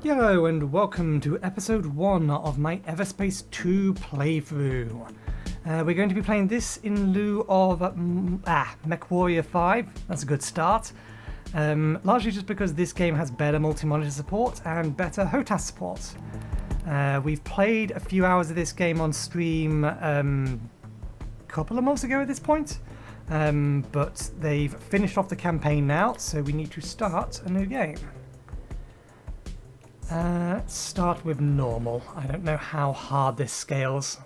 Hello and welcome to episode 1 of my Everspace 2 playthrough. We're going to be playing this in lieu of MechWarrior 5. That's a good start. Largely just because this game has better multi-monitor support and better HOTAS support. We've played a few hours of this game on stream a couple of months ago at this point. But they've finished off the campaign now, so we need to start a new game. Let's start with normal. I don't know how hard this scales.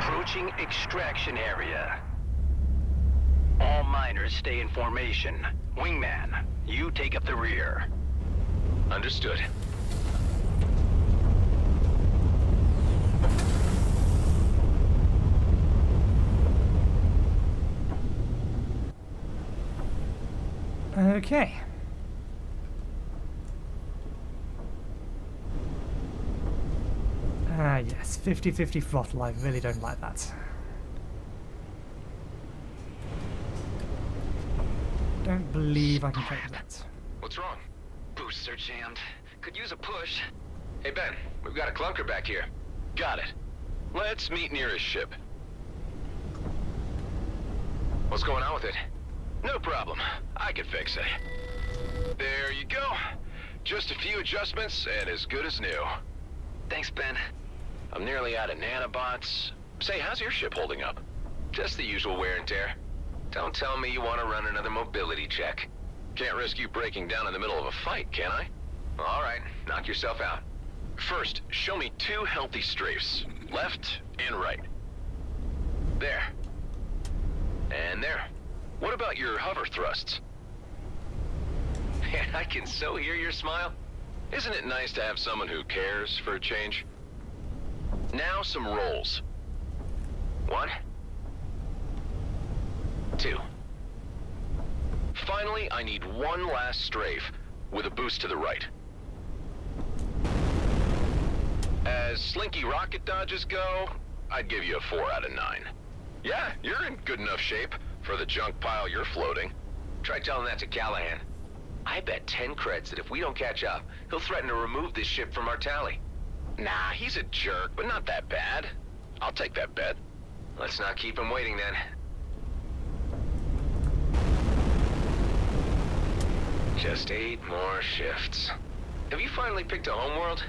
Approaching extraction area. All miners stay in formation. Wingman, you take up the rear. Understood. Okay. Ah yes, 50-50 throttle, I really don't like that. Don't believe I can take that. What's wrong? Boosts are jammed. Could use a push. Hey Ben, we've got a clunker back here. Got it. Let's meet near his ship. What's going on with it? No problem. I can fix it. There you go. Just a few adjustments and as good as new. Thanks, Ben. I'm nearly out of nanobots. Say, how's your ship holding up? Just the usual wear and tear. Don't tell me you want to run another mobility check. Can't risk you breaking down in the middle of a fight, can I? All right, knock yourself out. First, show me 2 healthy strafes. Left and right. There. And there. What about your hover thrusts? I can so hear your smile. Isn't it nice to have someone who cares for a change? Now some rolls. 1, 2. Finally, I need one last strafe with a boost to the right. As slinky rocket dodges go, I'd give you a 4 out of 9. Yeah, you're in good enough shape for the junk pile you're floating. Try telling that to Callahan. I bet 10 creds that if we don't catch up, he'll threaten to remove this ship from our tally. Nah, he's a jerk, but not that bad. I'll take that bet. Let's not keep him waiting then. Just 8 more shifts. Have you finally picked a homeworld?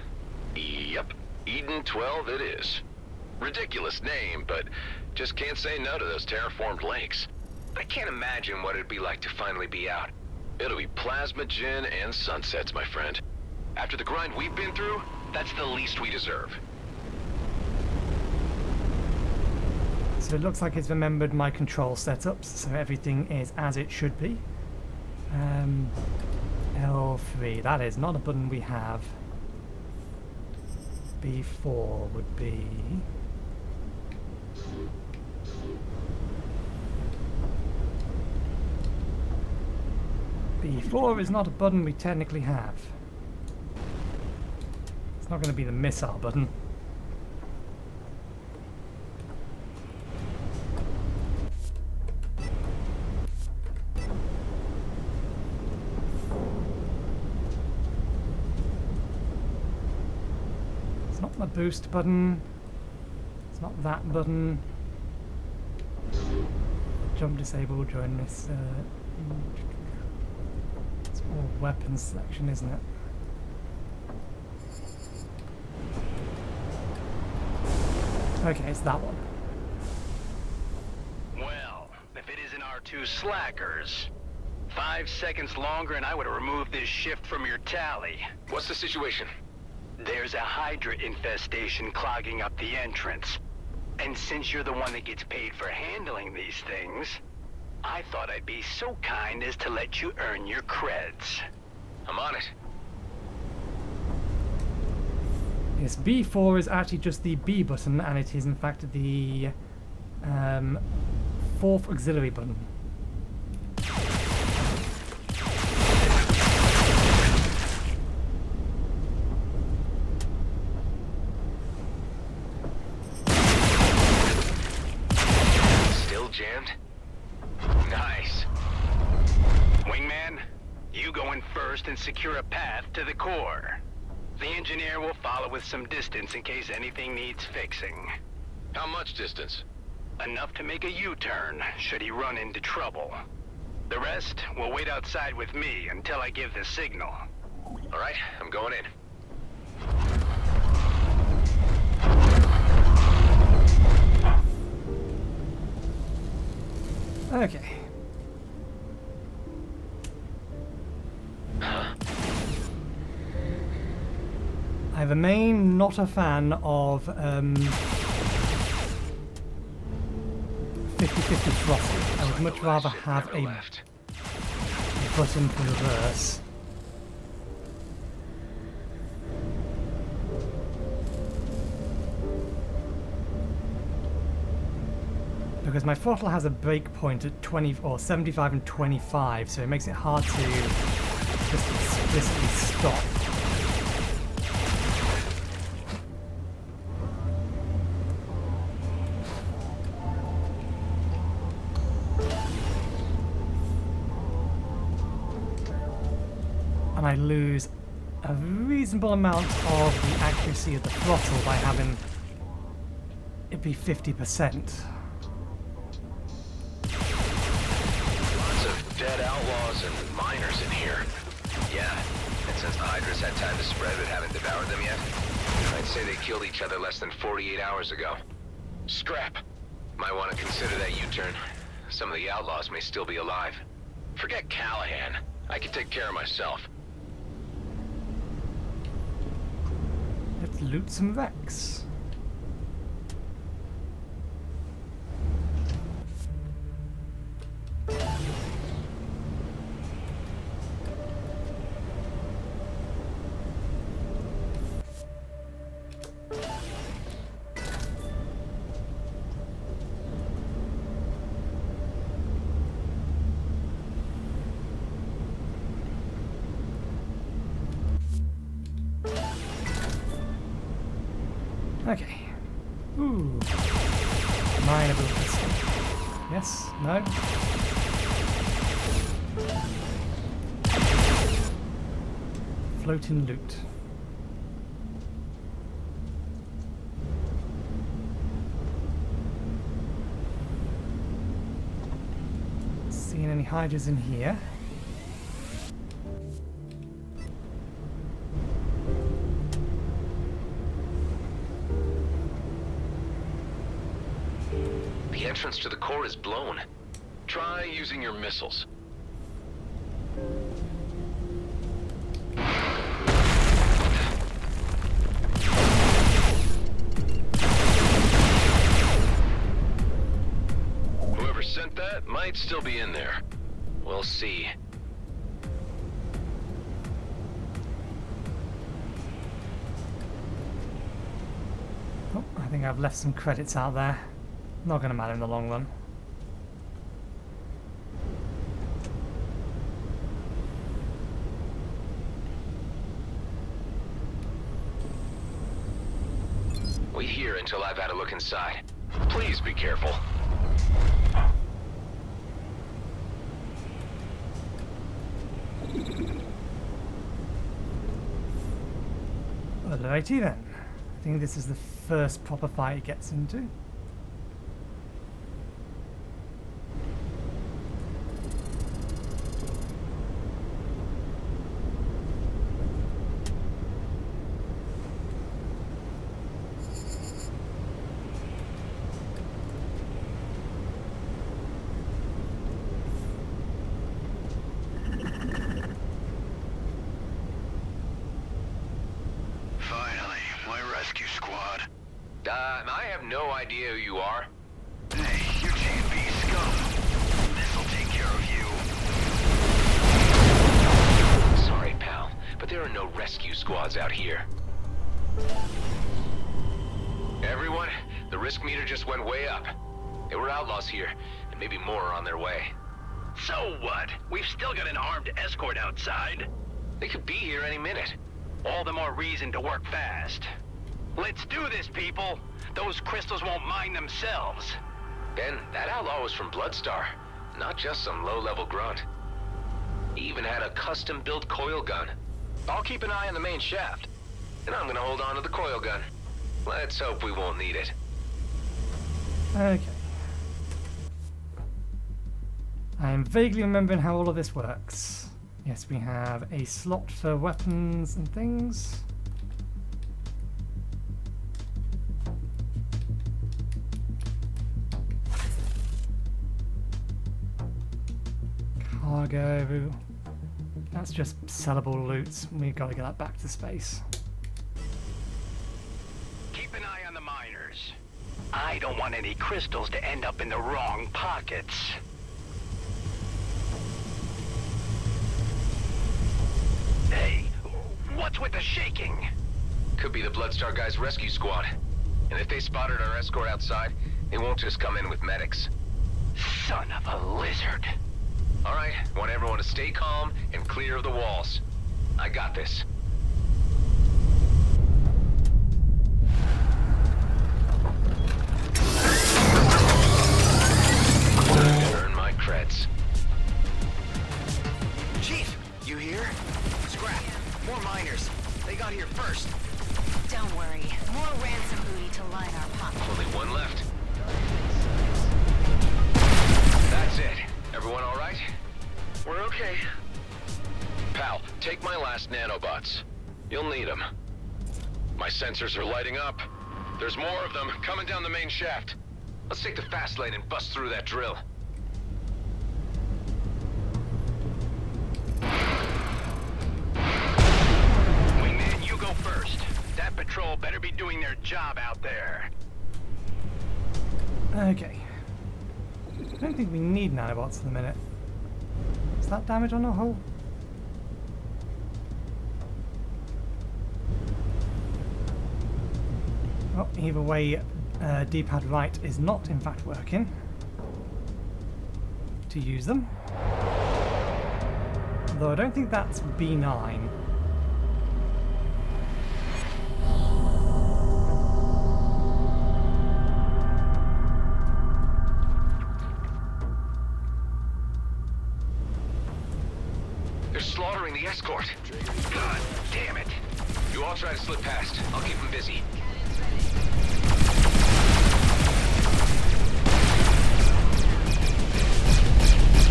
Yep, Eden 12 it is. Ridiculous name, but just can't say no to those terraformed lakes. I can't imagine what it'd be like to finally be out. It'll be plasma gin and sunsets, my friend. After the grind we've been through, that's the least we deserve. So it looks like it's remembered my control setups, so everything is as it should be. L3, that is not a button we have. B4 would be... B4 is not a button we technically have. It's not going to be the missile button. It's not the boost button. It's not that button. Jump disabled during this... it's all weapons selection, isn't it? Okay, it's that one. Well, if it isn't our 2 slackers. 5 seconds longer and I would have removed this shift from your tally. What's the situation? There's a Hydra infestation clogging up the entrance. And since you're the one that gets paid for handling these things, I thought I'd be so kind as to let you earn your creds. I'm on it. Yes, B4 is actually just the B button, and it is in fact the fourth auxiliary button. Still jammed? Nice. Wingman, you go in first and secure a path to the core. The engineer will follow with some distance in case anything needs fixing. How much distance? Enough to make a U-turn, should he run into trouble. The rest will wait outside with me until I give the signal. All right, I'm going in. Okay. I remain not a fan of 50-50 throttle. I would much rather have Never a left. button for reverse. Because my throttle has a break point at 20 or 75 and 25, so it makes it hard to just explicitly stop. And I lose a reasonable amount of the accuracy of the throttle by having it be 50%. Lots of dead outlaws and miners in here. Yeah, and since the Hydras had time to spread but haven't devoured them yet, I'd say they killed each other less than 48 hours ago. Scrap. Might want to consider that U-turn. Some of the outlaws may still be alive. Forget Callahan. I can take care of myself. Let's loot some wrecks. Okay. Ooh. Mine abilities. Yes? No? Floating loot. Seeing any hydras in here? The entrance to the core is blown. Try using your missiles. Whoever sent that might still be in there. We'll see. Oh, I think I've left some credits out there. Not going to matter in the long run. Wait here until I've had a look inside. Please be careful. Alrighty then. I think this is the first proper fight it gets into. Finally, my rescue squad. I have no idea who you are. Hey, you're J&B scum. This'll take care of you. Sorry, pal, but there are no rescue squads out here. Everyone, the risk meter just went way up. There were outlaws here, and maybe more are on their way. So what? We've still got an armed escort outside. They could be here any minute. All the more reason to work fast. Let's do this, people. Those crystals won't mind themselves. Ben, that outlaw was from Bloodstar, not just some low-level grunt. He even had a custom-built coil gun. I'll keep an eye on the main shaft, and I'm gonna hold on to the coil gun. Let's hope we won't need it. Okay. I am vaguely remembering how all of this works. Yes, we have a slot for weapons and things. Cargo. That's just sellable loot. We gotta get that back to space. Keep an eye on the miners. I don't want any crystals to end up in the wrong pockets. Hey, what's with the shaking? Could be the Bloodstar guys' rescue squad. And if they spotted our escort outside, they won't just come in with medics. Son of a lizard. All right, want everyone to stay calm and clear of the walls. I got this. Earn my creds. Chief, you here? Scrap. More miners. They got here first. Don't worry. More ransom booty to line our pockets. Only one left. That's it. Everyone all right? We're okay. Pal, take my last nanobots. You'll need them. My sensors are lighting up. There's more of them coming down the main shaft. Let's take the fast lane and bust through that drill. Wingman, you go first. That patrol better be doing their job out there. Okay. I don't think we need nanobots at the minute. Is that damage on the hull? Well, either way, D-pad right is not in fact working to use them. Though I don't think that's B9. They're slaughtering the escort. God damn it. You all try to slip past. I'll keep them busy.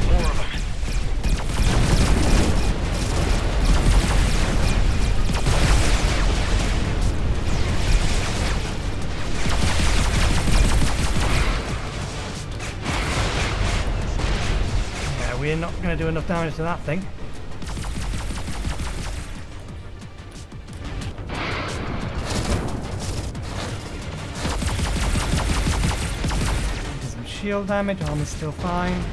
More of them. Yeah, we're not going to do enough damage to that thing. Some shield damage, armor's still fine.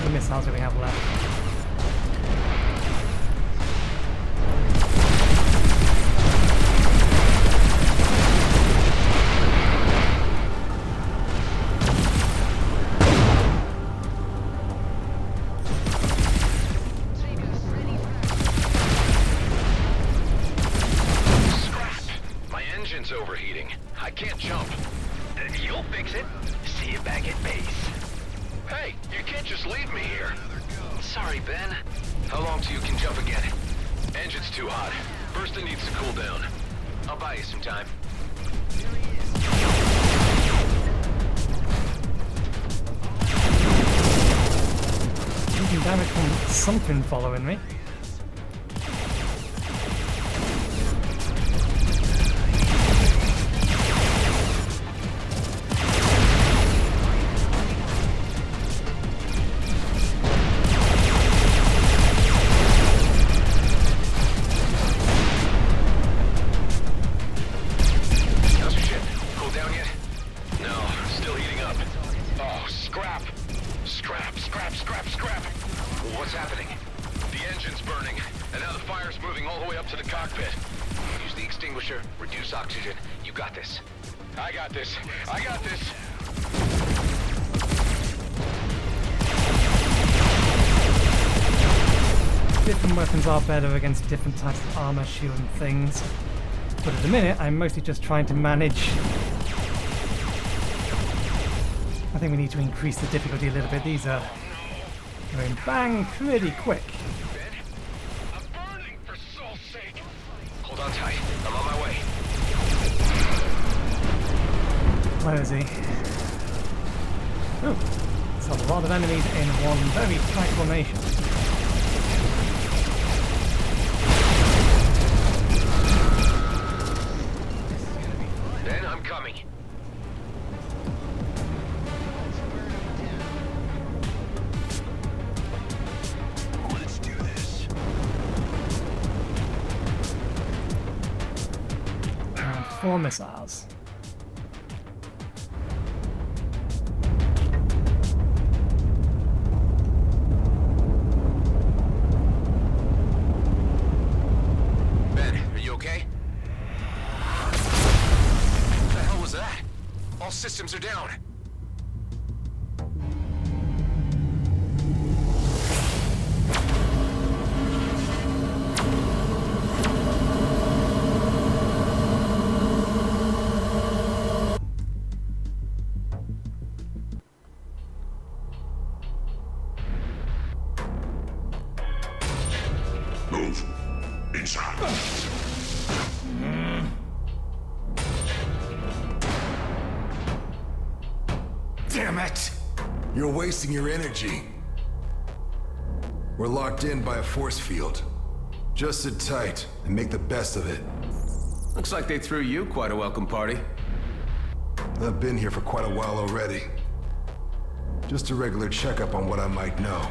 The missiles that we have left. Overheating. I can't jump. You'll fix it. See you back at base. Hey, you can't just leave me here. Sorry, Ben. How long till you can jump again? Engine's too hot. First it needs to cool down. I'll buy you some time. Taking damage from something following me. scrap. Scrap, scrap, scrap, scrap. What's happening? The engine's burning, and now the fire's moving all the way up to the cockpit. Use the extinguisher, reduce oxygen. You got this. I got this. I got this. Different weapons are better against different types of armor, shield and things. But at the minute, I'm mostly just trying to manage. I think we need to increase the difficulty a little bit. These are going bang pretty quick. I'm burning, for soul's sake. Hold on tight. I'm on my way. Where is he? Oh, there's a lot of enemies in one very tight formation. Ben, I'm coming. Let's do this. And 4 missiles. Ben, are you okay? What the hell was that? All systems are down. Move. Inside. Damn it! You're wasting your energy. We're locked in by a force field. Just sit tight and make the best of it. Looks like they threw you quite a welcome party. I've been here for quite a while already. Just a regular checkup on what I might know.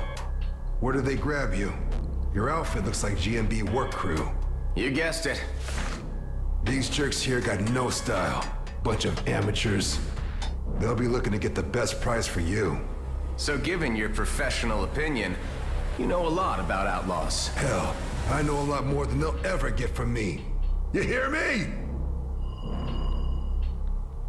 Where did they grab you? Your outfit looks like GMB work crew. You guessed it. These jerks here got no style. Bunch of amateurs. They'll be looking to get the best price for you. So given your professional opinion, you know a lot about outlaws. Hell, I know a lot more than they'll ever get from me. You hear me?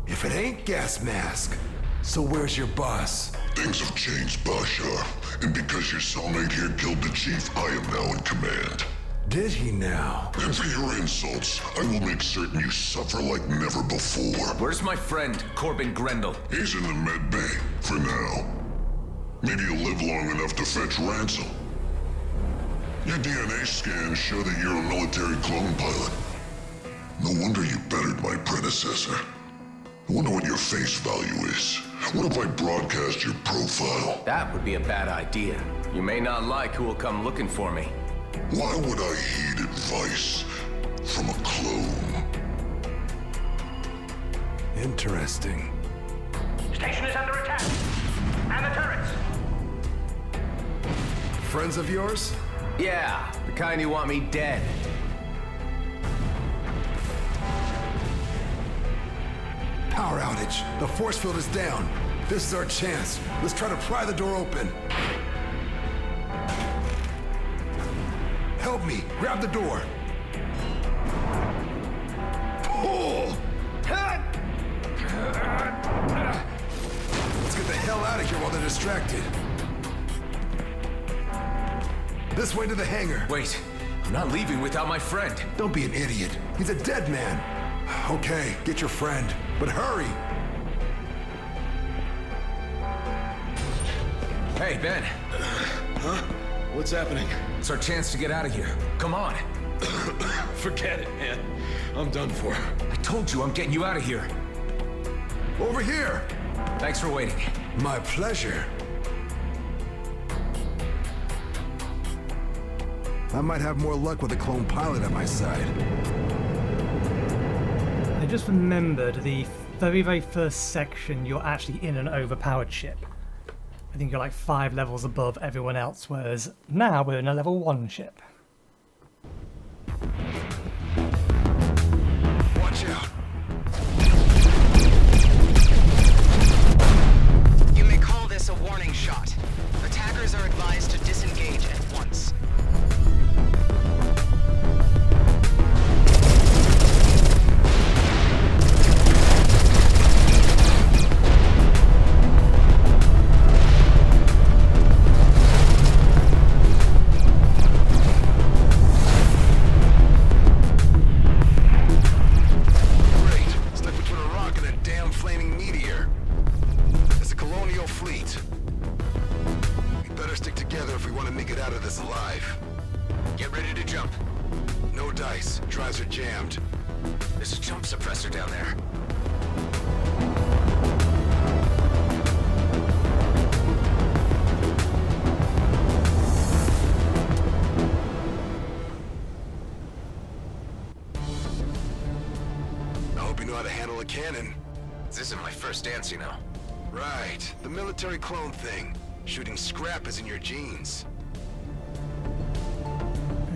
If it ain't Gas Mask, so where's your boss? Things have changed, Bashar. And because your cellmate here killed the chief, I am now in command. Did he now? And for your insults, I will make certain you suffer like never before. Where's my friend, Corbin Grendel? He's in the med bay, for now. Maybe you'll live long enough to fetch ransom. Your DNA scans show that you're a military clone pilot. No wonder you bettered my predecessor. I wonder what your face value is. What if I broadcast your profile? That would be a bad idea. You may not like who will come looking for me. Why would I heed advice from a clone? Interesting. Station is under attack. And the turrets. Friends of yours? Yeah, the kind who want me dead. Power outage. The force field is down. This is our chance. Let's try to pry the door open. Help me. Grab the door. Pull! Let's get the hell out of here while they're distracted. This way to the hangar. Wait, I'm not leaving without my friend. Don't be an idiot. He's a dead man. Okay, get your friend, but hurry. Hey, Ben. Huh? What's happening? It's our chance to get out of here. Come on. Forget it, man. I'm done for. I told you I'm getting you out of here. Over here. Thanks for waiting. My pleasure. I might have more luck with a clone pilot at my side. I just remembered the very, very first section, you're actually in an overpowered ship. I think you're like 5 levels above everyone else, whereas now we're in a level 1 ship. Watch out. You may call this a fleet. We better stick together if we want to make it out of this alive. Get ready to jump. No dice. Drives are jammed. There's a jump suppressor down there. I hope you know how to handle a cannon. This isn't my first dance, you know. Right. The military clone thing. Shooting scrap is in your genes.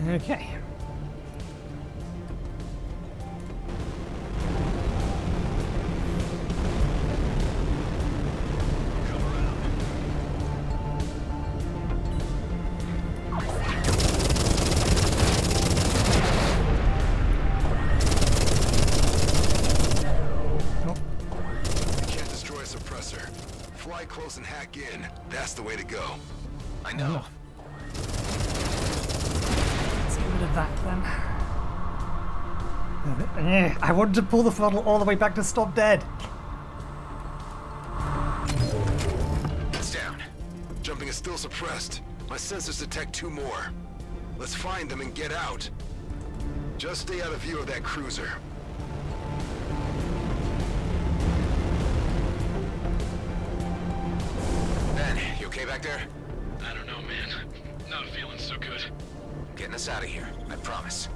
Okay. Fly close and hack in. That's the way to go. I know. Let's get rid of that then. I wanted to pull the throttle all the way back to stop dead. It's down. Jumping is still suppressed. My sensors detect 2 more. Let's find them and get out. Just stay out of view of that cruiser. You okay back there? I don't know, man. Not feeling so good. Getting us out of here, I promise.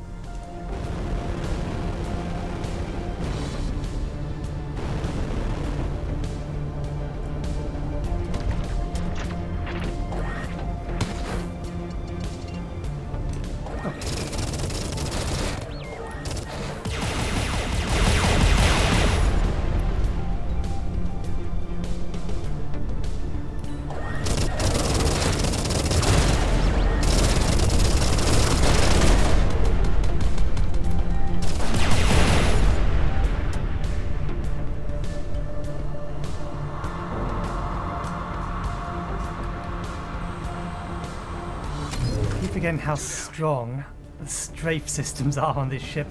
Again, how strong the strafe systems are on this ship.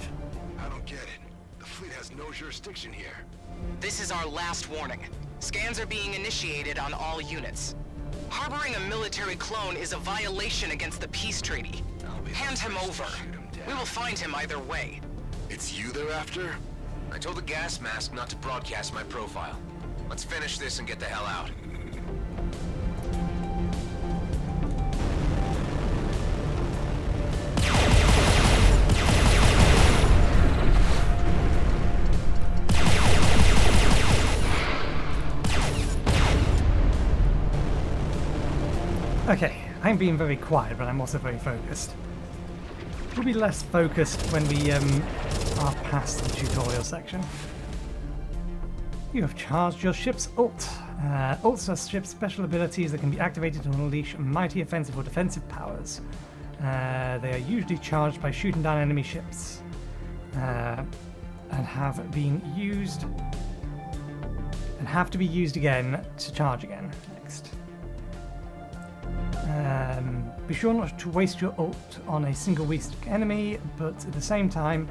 I don't get it. The fleet has no jurisdiction here. This is our last warning. Scans are being initiated on all units. Harboring a military clone is a violation against the peace treaty. Hand him over. We will find him either way. It's you they're after? I told the gas mask not to broadcast my profile. Let's finish this and get the hell out. Okay, I'm being very quiet, but I'm also very focused. We'll be less focused when we are past the tutorial section. You have charged your ship's ult. Ults are ship's special abilities that can be activated to unleash mighty offensive or defensive powers. They are usually charged by shooting down enemy ships, and have to be used again to charge again. Next. Be sure not to waste your ult on a single weak enemy, but at the same time,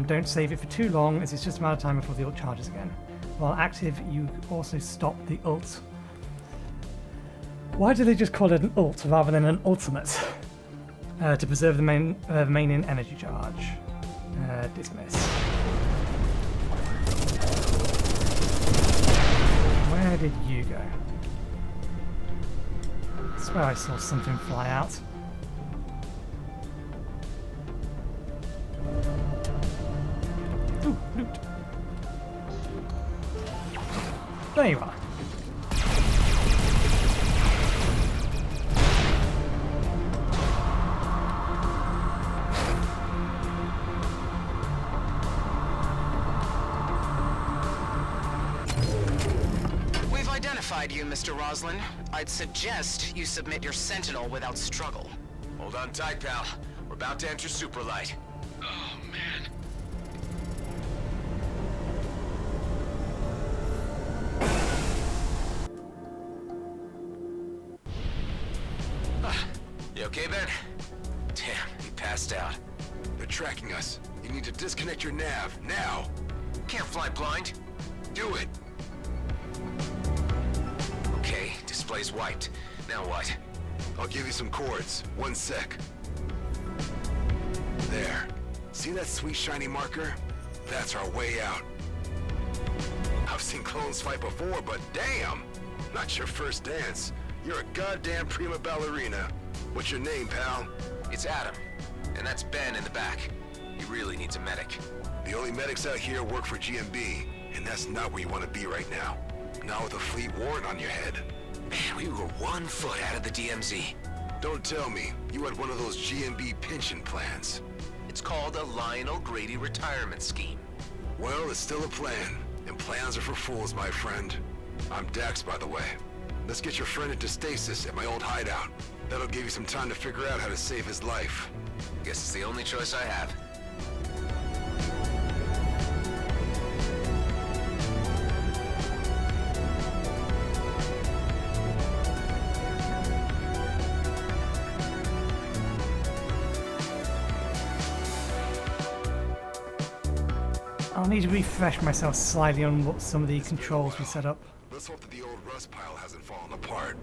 don't save it for too long, as it's just a matter of time before the ult charges again. While active, you also stop the ult. Why do they just call it an ult rather than an ultimate? To preserve the remaining energy charge. Dismiss. Where did you go? I swear I saw something fly out. Ooh, loot. There you are. We've identified you, Mr. Roslin. I'd suggest you submit your sentinel without struggle. Hold on tight, pal. We're about to enter Superlight. Oh, man. You okay, Ben? Damn, he passed out. They're tracking us. You need to disconnect your nav, now! Can't fly blind. Do it! Okay, place wiped. Now what? I'll give you some chords. 1 sec. There. See that sweet shiny marker? That's our way out. I've seen clones fight before, but damn! Not your first dance. You're a goddamn prima ballerina. What's your name, pal? It's Adam. And that's Ben in the back. He really needs a medic. The only medics out here work for GMB, and that's not where you want to be right now. Not with a fleet warrant on your head. Man, we were 1 foot out of the DMZ. Don't tell me you had one of those GMB pension plans. It's called a Lionel Grady retirement scheme. Well, it's still a plan, and plans are for fools, my friend. I'm Dax, by the way. Let's get your friend into stasis at my old hideout. That'll give you some time to figure out how to save his life. Guess it's the only choice I have. I'll need to refresh myself slightly on what some of the controls we set up. Let's hope that the old rust pile hasn't fallen apart.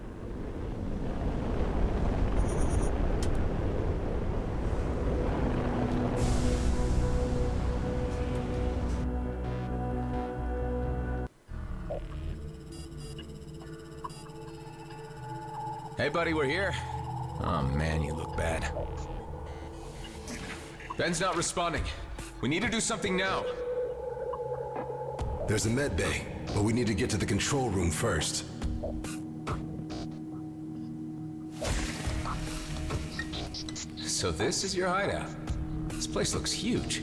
Hey buddy, we're here. Oh man, you look bad. Ben's not responding. We need to do something now. There's a med bay, but we need to get to the control room first. So this is your hideout. This place looks huge.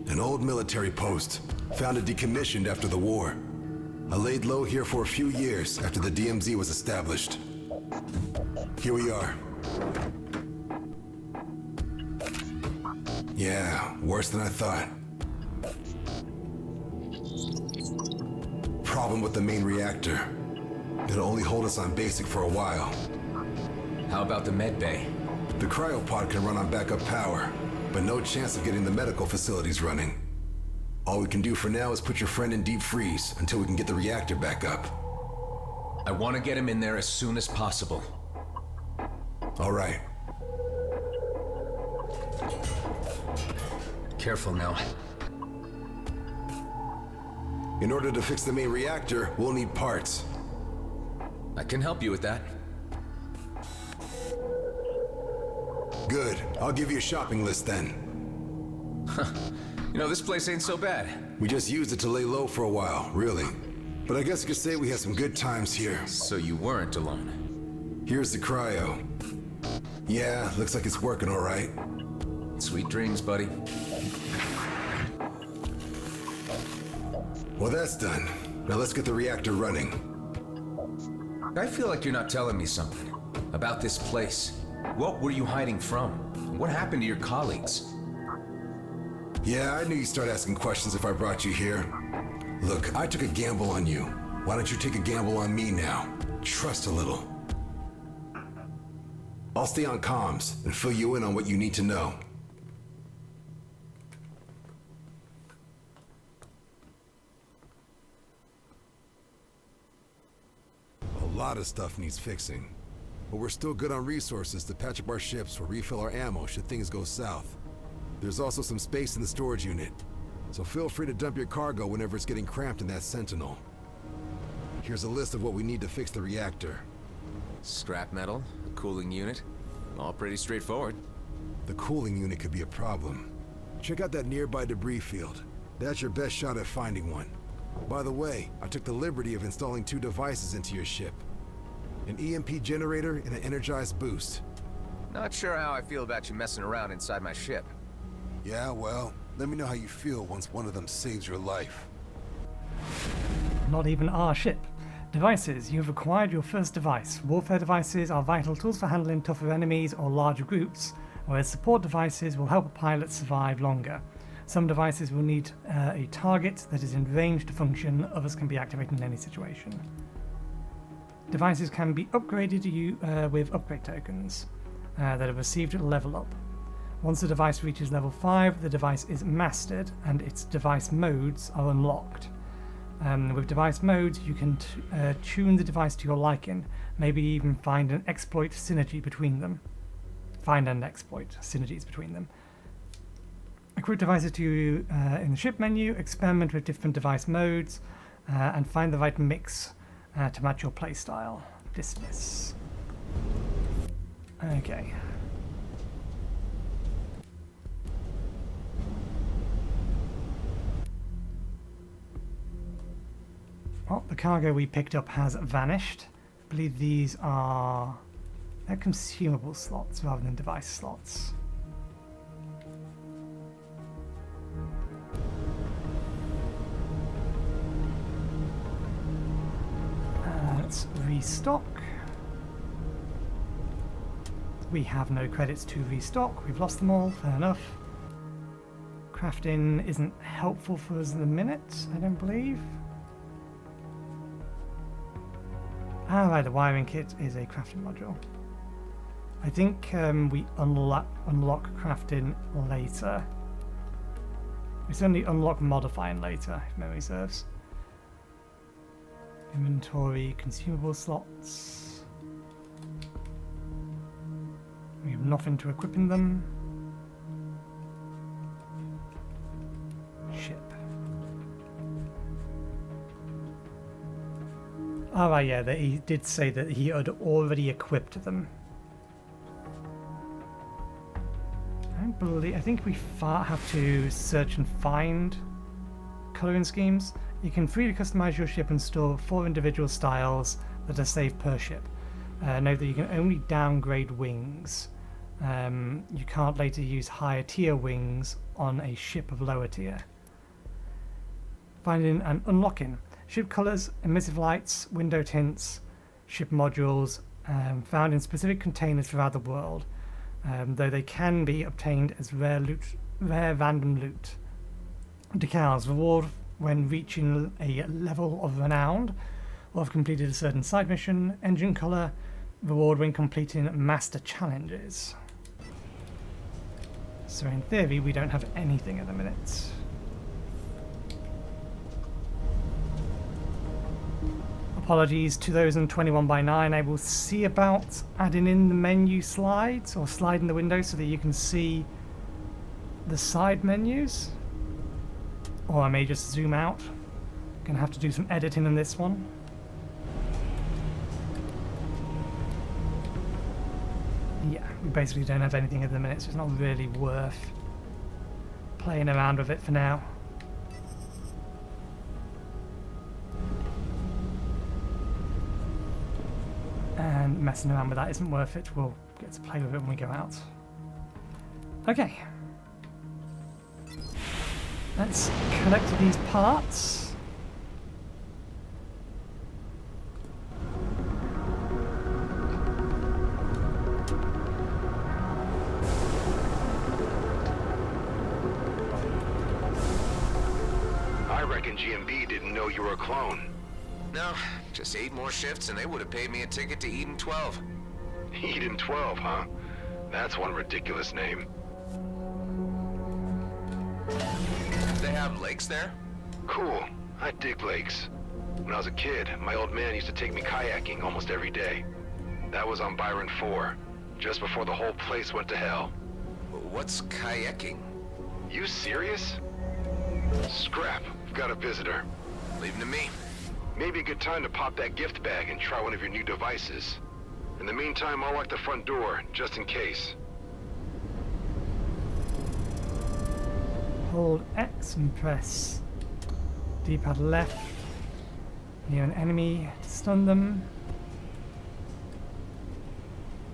An old military post, founded decommissioned after the war. I laid low here for a few years after the DMZ was established. Here we are. Yeah, worse than I thought. Problem with the main reactor. It'll only hold us on basic for a while. How about the med bay? The cryopod can run on backup power, but no chance of getting the medical facilities running. All we can do for now is put your friend in deep freeze until we can get the reactor back up. I want to get him in there as soon as possible. All right. Careful now. In order to fix the main reactor, we'll need parts. I can help you with that. Good. I'll give you a shopping list then. You know, this place ain't so bad. We just used it to lay low for a while, really. But I guess you could say we had some good times here. So you weren't alone. Here's the cryo. Yeah, looks like it's working all right. Sweet dreams, buddy. Well, that's done. Now let's get the reactor running. I feel like you're not telling me something about this place. What were you hiding from? What happened to your colleagues? Yeah, I knew you'd start asking questions if I brought you here. Look, I took a gamble on you. Why don't you take a gamble on me now? Trust a little. I'll stay on comms and fill you in on what you need to know. A lot of stuff needs fixing, but we're still good on resources to patch up our ships or refill our ammo should things go south. There's also some space in the storage unit, so feel free to dump your cargo whenever it's getting cramped in that Sentinel. Here's a list of what we need to fix the reactor. Scrap metal, a cooling unit, all pretty straightforward. The cooling unit could be a problem. Check out that nearby debris field. That's your best shot at finding one. By the way, I took the liberty of installing 2 devices into your ship. An EMP generator and an energized boost. Not sure how I feel about you messing around inside my ship. Yeah, well, let me know how you feel once one of them saves your life. Not even our ship. Devices. You have acquired your first device. Warfare devices are vital tools for handling tougher enemies or larger groups, whereas support devices will help a pilot survive longer. Some devices will need a target that is in range to function, others can be activated in any situation. Devices can be upgraded with upgrade tokens that are received at level up. Once the device reaches level 5, the device is mastered and its device modes are unlocked. With device modes, you can tune the device to your liking, maybe even find and exploit synergies between them. Equip devices to in the ship menu, experiment with different device modes, and find the right mix to match your playstyle. Dismiss. Okay. Well, the cargo we picked up has vanished. I believe these are they're consumable slots rather than device slots. Let's restock. We have no credits to restock. We've lost them all. Fair enough. Crafting isn't helpful for us in the minute, I don't believe. Ah, right, the wiring kit is a crafting module. I think we unlock crafting later. We certainly unlock modifying later, if memory serves. Inventory, consumable slots. We have nothing to equip in them. Ship. Oh, right, yeah, he did say that he had already equipped them. I think we have to search and find colouring schemes. You can freely customize your ship and store 4 individual styles that are saved per ship. Note that you can only downgrade wings. You can't later use higher tier wings on a ship of lower tier. Finding and unlocking. Ship colours, emissive lights, window tints, ship modules found in specific containers throughout the world, though they can be obtained as rare random loot. Decals, reward when reaching a level of renown or have completed a certain side mission. Engine colour, reward when completing master challenges. So in theory we don't have anything at the minute. Apologies to those in 21x9. I will see about adding in the menu slides or sliding the window so that you can see the side menus. Or I may just zoom out. Gonna have to do some editing on this one. Yeah, we basically don't have anything at the minute, so it's not really worth playing around with it for now. And messing around with that isn't worth it. We'll get to play with it when we go out. Okay. Let's collect these parts. I reckon GMB didn't know you were a clone. No, just 8 more shifts and they would have paid me a ticket to Eden 12. Eden 12, huh? That's one ridiculous name. They have lakes there? Cool. I dig lakes. When I was a kid, my old man used to take me kayaking almost every day. That was on Byron 4, just before the whole place went to hell. What's kayaking? You serious? Scrap, we've got a visitor. Leave him to me. Maybe a good time to pop that gift bag and try one of your new devices. In the meantime, I'll lock the front door, just in case. Hold X and press D-pad left near an enemy to stun them.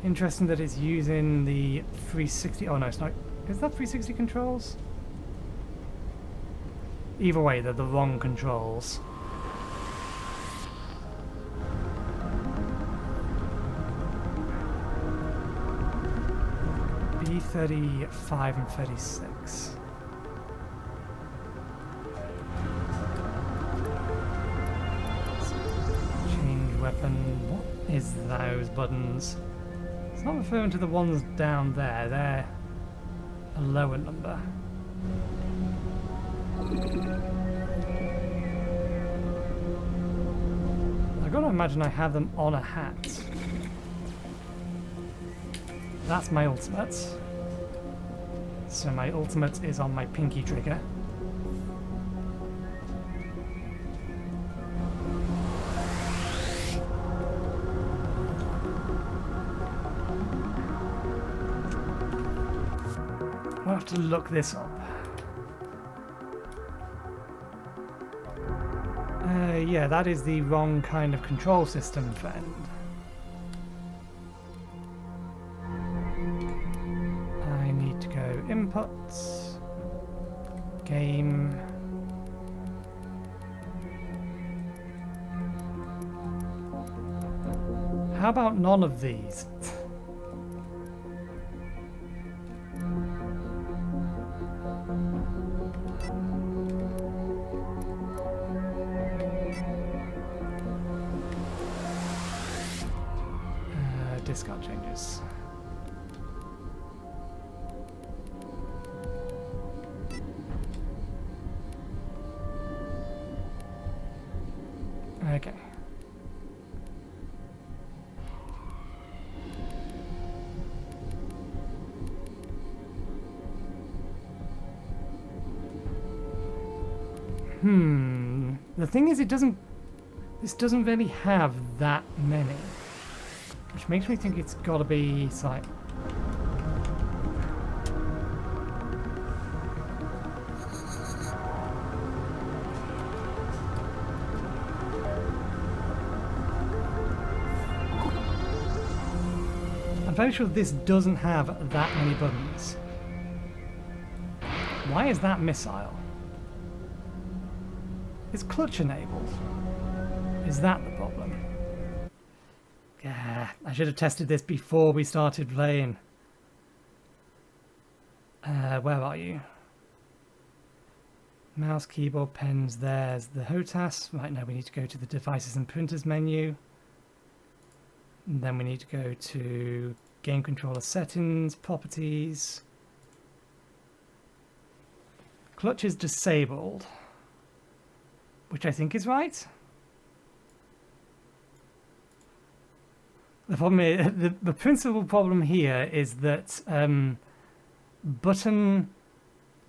Interesting that it's using the 360. Oh no, it's not. Is that 360 controls? Either way, they're the wrong controls. B35 and 36. Change weapon. What is those buttons? It's not referring to the ones down there. They're a lower number. gotta imagine I have them on a hat. That's my ultimate. So my ultimate is on my pinky trigger. I'll have to look this up. Yeah, that is the wrong kind of control system, friend. I need to go inputs, game. How about none of these? Discard changes. Okay. The thing is, this doesn't really have that many. Which makes me think it's got to be like I'm very sure this doesn't have that many buttons. Why is that missile? It's clutch enabled. Is that the problem? Yeah, I should have tested this before we started playing. Where are you? Mouse, keyboard, pens, there's the HOTAS. Right now we need to go to the devices and printers menu. And then we need to go to game controller settings, properties. Clutch is disabled, which I think is right. The problem is, the principal problem here is that button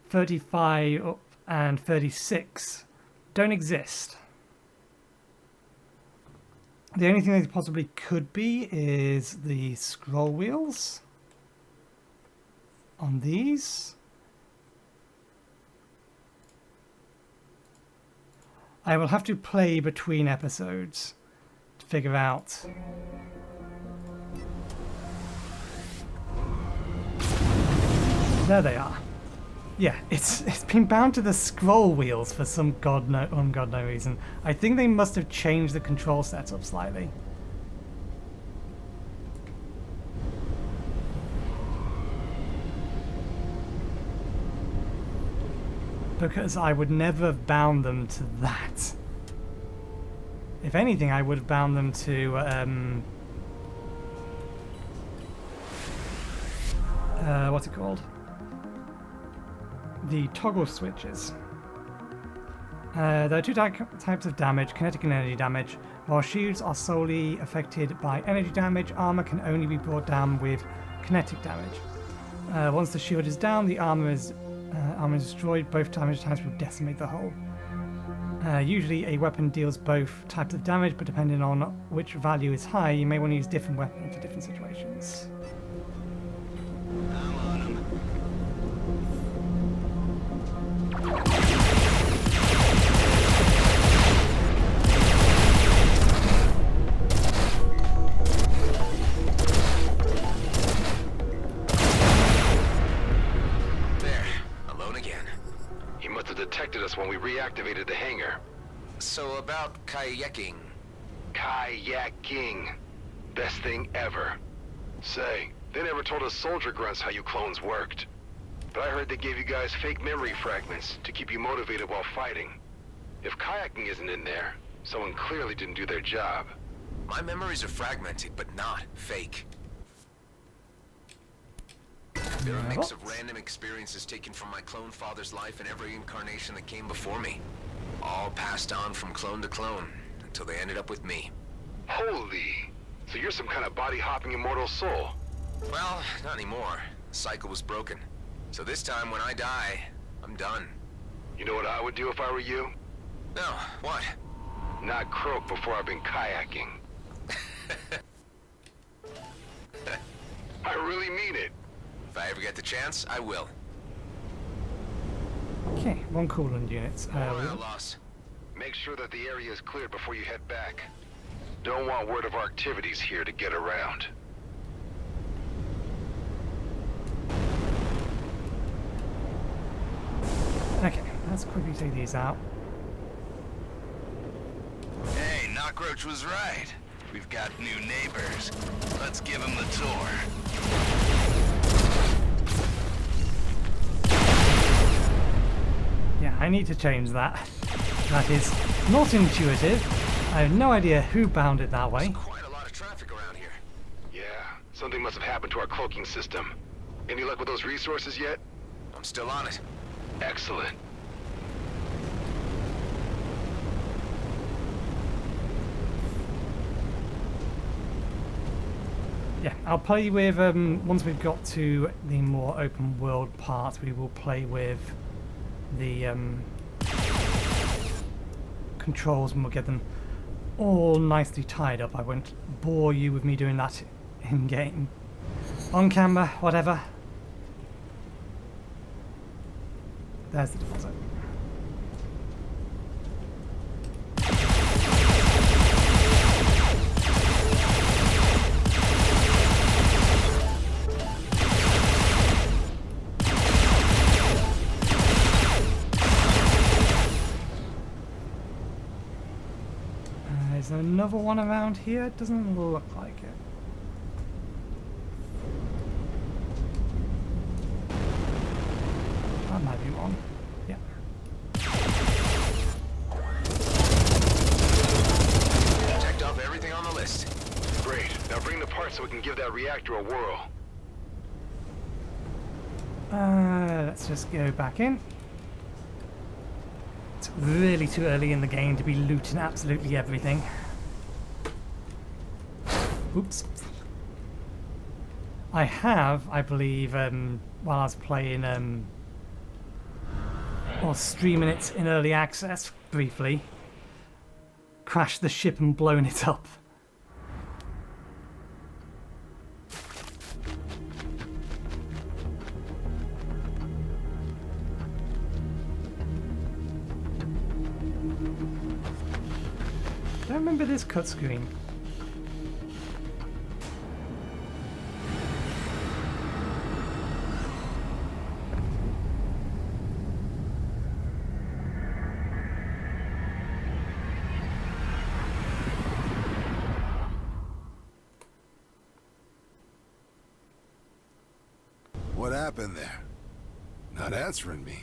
35 and 36 don't exist. The only thing they possibly could be is the scroll wheels on these. I will have to play between episodes to figure out. There they are. Yeah, it's been bound to the scroll wheels for some god no reason. I think they must have changed the control setup slightly. Because I would never have bound them to that. If anything, I would have bound them to what's it called? The toggle switches. There are two types of damage, kinetic and energy damage. While shields are solely affected by energy damage, armor can only be brought down with kinetic damage. Once the shield is down, the armor is destroyed. Both damage types will decimate the hull. Usually a weapon deals both types of damage, but depending on which value is high, you may want to use different weapons for different situations. When we reactivated the hangar. So about kayaking. Kayaking. Best thing ever. Say, they never told us soldier grunts how you clones worked. But I heard they gave you guys fake memory fragments to keep you motivated while fighting. If kayaking isn't in there, someone clearly didn't do their job. My memories are fragmented, but not fake. They're a mix of random experiences taken from my clone father's life and every incarnation that came before me. All passed on from clone to clone, until they ended up with me. Holy! So you're some kind of body-hopping immortal soul. Well, not anymore. The cycle was broken. So this time when I die, I'm done. You know what I would do if I were you? No, what? Not croak before I've been kayaking. I really mean it. If I ever get the chance, I will. Okay, 1 coolant unit. Loss. Make sure that the area is cleared before you head back. Don't want word of our activities here to get around. Okay, let's quickly take these out. Hey, Knockroach was right. We've got new neighbors. Let's give them the tour. Yeah, I need to change that. That is not intuitive. I have no idea who bound it that way. Quite a lot of traffic around here. Yeah, something must have happened to our cloaking system. Any luck with those resources yet? I'm still on it. Excellent. Yeah, I'll play with, once we've got to the more open world part, we will play with the controls and we'll get them all nicely tied up. I won't bore you with me doing that in game. On camera, whatever. There's the deposit. Is there another one around here? It doesn't look like it. That might be one. Yeah. Checked off everything on the list. Great. Now bring the parts so we can give that reactor a whirl. Let's just go back in. It's really too early in the game to be looting absolutely everything. Oops. I have, I believe, while I was playing, or streaming it in early access briefly, crashed the ship and blown it up. I don't remember this cut screen. What happened there? Not answering me.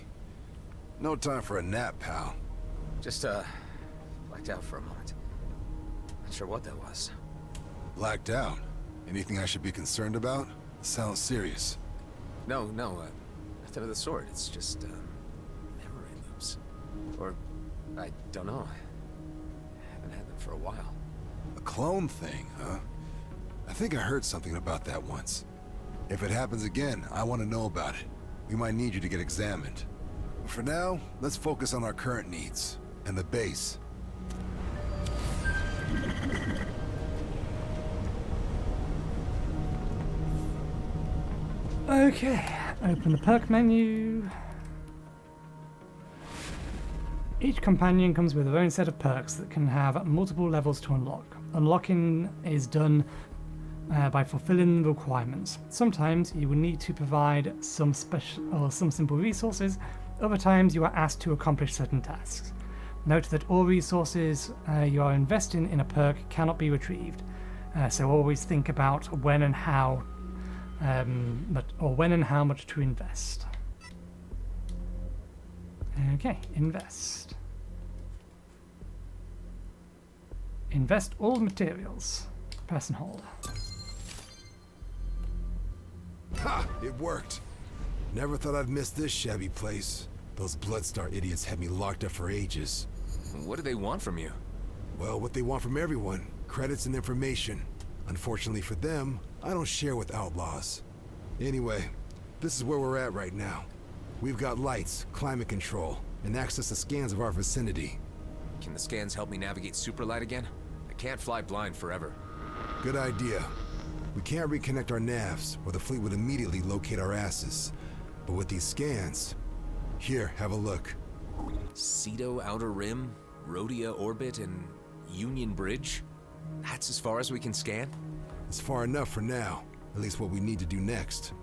No time for a nap, pal. Just, blacked out for a moment. Not sure what that was. Blacked out? Anything I should be concerned about? Sounds serious. No, nothing of the sort. It's just, memory loops. Or, I don't know. I haven't had them for a while. A clone thing, huh? I think I heard something about that once. If it happens again, I want to know about it. We might need you to get examined. But for now, let's focus on our current needs. And the base. Okay, open the perk menu. Each companion comes with their own set of perks that can have multiple levels to unlock. Unlocking is done by fulfilling the requirements. Sometimes you will need to provide some special or some simple resources. Other times you are asked to accomplish certain tasks. Note that all resources you are investing in a perk cannot be retrieved. So always think about when and how much to invest. Okay, invest. Invest all materials. Press and hold. Ha! It worked. Never thought I'd miss this shabby place. Those Bloodstar idiots had me locked up for ages. What do they want from you? Well, what they want from everyone. credits and information. Unfortunately for them, I don't share with outlaws. Anyway, this is where we're at right now. We've got lights, climate control, and access to scans of our vicinity. Can the scans help me navigate Superlight again? I can't fly blind forever. Good idea. We can't reconnect our navs, or the fleet would immediately locate our asses. But with these scans... Here, have a look. Cedo Outer Rim, Rhodia Orbit, and Union Bridge? That's as far as we can scan? It's far enough for now. At least what we need to do next.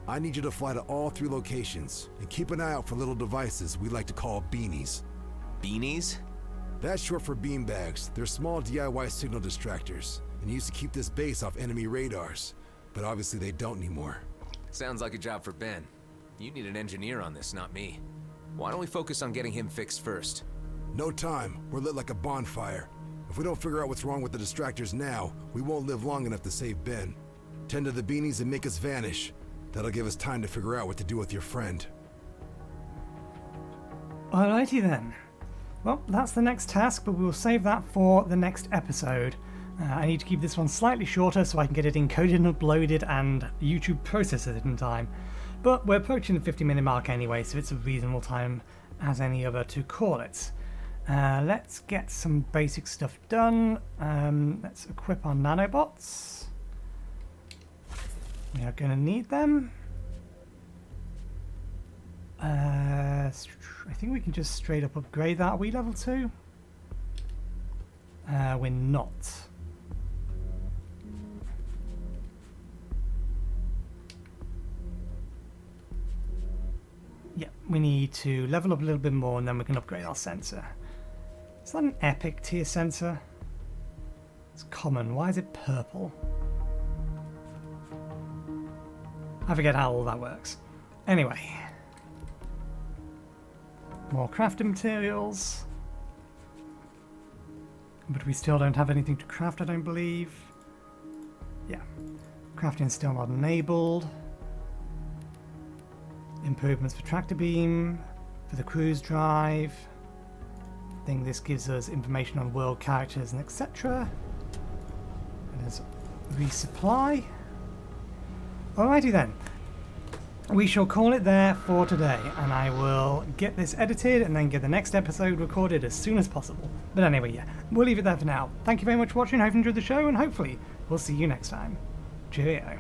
I need you to fly to all 3 locations, and keep an eye out for little devices we like to call beanies. Beanies? That's short for beanbags. They're small DIY signal distractors, and used to keep this base off enemy radars. But obviously they don't anymore. Sounds like a job for Ben. You need an engineer on this, not me. Why don't we focus on getting him fixed first? No time. We're lit like a bonfire. If we don't figure out what's wrong with the distractors now, we won't live long enough to save Ben. Tend to the beanies and make us vanish. That'll give us time to figure out what to do with your friend. Alrighty then. Well, that's the next task, but we'll save that for the next episode. I need to keep this one slightly shorter so I can get it encoded and uploaded and YouTube process it in time. But we're approaching the 50-minute mark anyway, so it's a reasonable time as any other to call it. Let's get some basic stuff done. Let's equip our nanobots. We are going to need them. I think we can just straight up upgrade that. Are we level 2? We're not. Yeah, we need to level up a little bit more and then we can upgrade our sensor. Is that an epic tier sensor? It's common. Why is it purple? I forget how all that works. Anyway. More crafting materials. But we still don't have anything to craft, I don't believe. Yeah. Crafting is still not enabled. Improvements for tractor beam. For the cruise drive. I think this gives us information on world characters and etc. There's resupply. Alrighty then, we shall call it there for today, and I will get this edited and then get the next episode recorded as soon as possible. But anyway, yeah, we'll leave it there for now. Thank you very much for watching, I hope you enjoyed the show, and hopefully we'll see you next time. Cheerio.